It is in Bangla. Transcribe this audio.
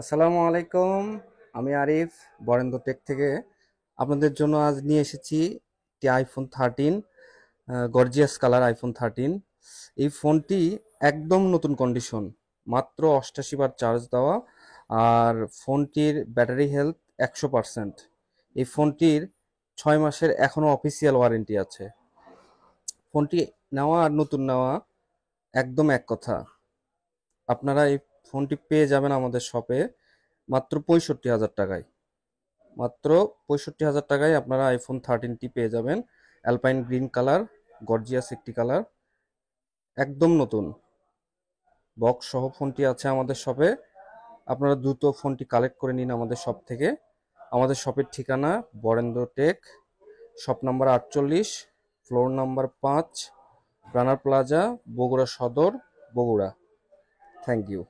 আসসালামু আলাইকুম। আমি আরিফ, বরেন্দ্র টেক থেকে আপনাদের জন্য আজ নিয়ে এসেছি একটি iPhone 13, গর্জিয়াস কালার iPhone 13। এই ফোনটি একদম নতুন কন্ডিশন, মাত্র 88 বার চার্জ দেওয়া, আর ফোনটির ব্যাটারি হেলথ 100%। এই ফোনটির 6 মাসের এখনো অফিসিয়াল ওয়ারেন্টি আছে। ফোনটি নেওয়া আর নতুন নেওয়া একদম এক কথা। আপনারা এই ফোনটি পেয়ে যাবেন আমাদের শপে মাত্র 65,000 টাকায়। মাত্র 65,000 টাকায় আপনারা iPhone 13টি পেয়ে যাবেন। অ্যালপাইন গ্রিন কালার, গর্জিয়াস একটি কালার, একদম নতুন বক্স সহ ফোনটি আছে আমাদের শপে। আপনারা দ্রুত ফোনটি কালেক্ট করে নিন আমাদের শপ থেকে। আমাদের শপের ঠিকানা Barendra tech, shop number 48, floor number 5, Rana plaza, Bogura Sadar, Bogura. Thank you.